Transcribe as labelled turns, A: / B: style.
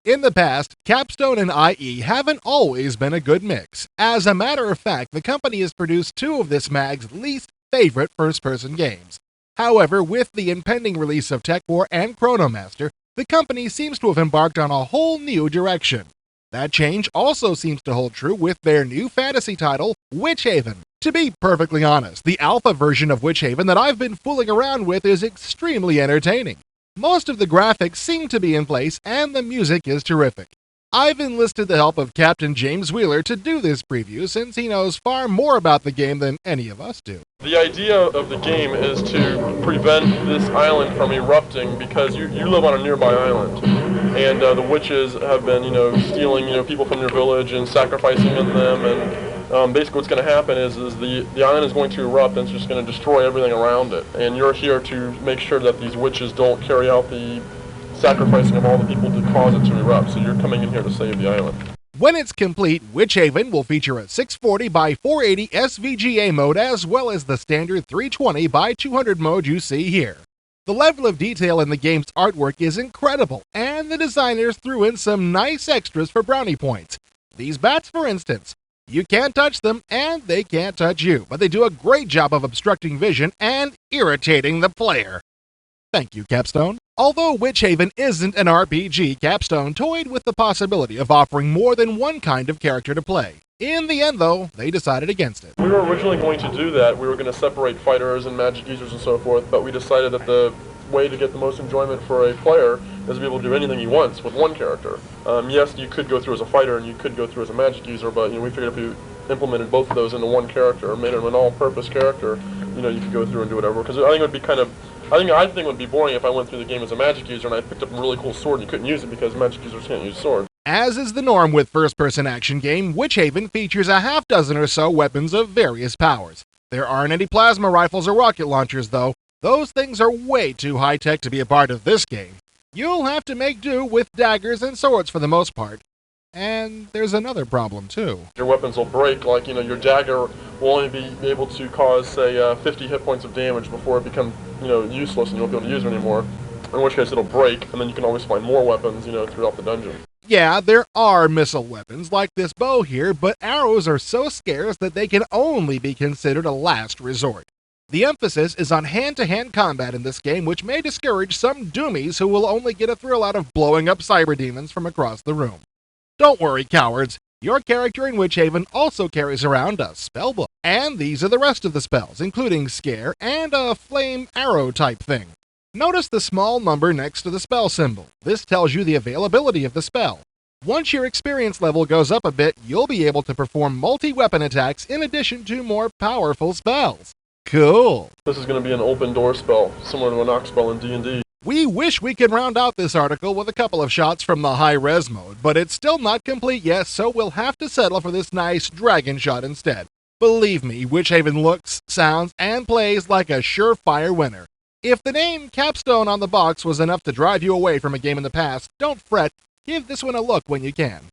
A: In the past, Capstone and IE haven't always been a good mix. As a matter of fact, the company has produced two of this mag's least favorite first-person games. However, with the impending release of Tech War and Chronomaster, the company seems to have embarked on a whole new direction. That change also seems to hold true with their new fantasy title, Witchaven. To be perfectly honest, the alpha version of Witchaven that I've been fooling around with is extremely entertaining. Most of the graphics seem to be in place, and the music is terrific. I've enlisted the help of Captain James Wheeler to do this preview since he knows far more about the game than any of us do.
B: The idea of the game is to prevent this island from erupting because you live on a nearby island. And the witches have been, stealing, people from your village and sacrificing them. And basically what's going to happen is the island is going to erupt and it's just going to destroy everything around it. And you're here to make sure that these witches don't carry out the sacrificing of all the people to cause it to erupt. So you're coming in here to save the island.
A: When it's complete, Witchaven will feature a 640 by 480 SVGA mode as well as the standard 320 by 200 mode you see here. The level of detail in the game's artwork is incredible, and the designers threw in some nice extras for brownie points. These bats, for instance. You can't touch them, and they can't touch you, but they do a great job of obstructing vision and irritating the player. Thank you, Capstone. Although Witchaven isn't an RPG, Capstone toyed with the possibility of offering more than one kind of character to play. In the end, though, they decided against it.
B: We were originally going to do that. We were going to separate fighters and magic users and so forth, but we decided that the way to get the most enjoyment for a player is to be able to do anything he wants with one character. Yes, you could go through as a fighter and you could go through as a magic user, but we figured if we implemented both of those into one character, made him an all-purpose character, you could go through and do whatever. Because I think it would be I think it would be boring if I went through the game as a magic user and I picked up a really cool sword and you couldn't use it because magic users can't use swords.
A: As is the norm with first-person action game, Witchaven features a half dozen or so weapons of various powers. There aren't any plasma rifles or rocket launchers, though. Those things are way too high-tech to be a part of this game. You'll have to make do with daggers and swords for the most part. And there's another problem, too.
B: Your weapons will break, like, your dagger will only be able to cause, say, 50 hit points of damage before it becomes, useless and you won't be able to use it anymore. In which case it'll break, and then you can always find more weapons, throughout the dungeon.
A: Yeah, there are missile weapons like this bow here, but arrows are so scarce that they can only be considered a last resort. The emphasis is on hand-to-hand combat in this game, which may discourage some doomies who will only get a thrill out of blowing up cyber demons from across the room. Don't worry, cowards. Your character in Witchaven also carries around a spell book. And these are the rest of the spells, including Scare and a flame arrow type thing. Notice the small number next to the spell symbol. This tells you the availability of the spell. Once your experience level goes up a bit, you'll be able to perform multi-weapon attacks in addition to more powerful spells. Cool.
B: This is going to be an open door spell, similar to a knock spell in D&D.
A: We wish we could round out this article with a couple of shots from the high-res mode, but it's still not complete yet, so we'll have to settle for this nice dragon shot instead. Believe me, Witchaven looks, sounds, and plays like a surefire winner. If the name Capstone on the box was enough to drive you away from a game in the past, don't fret, give this one a look when you can.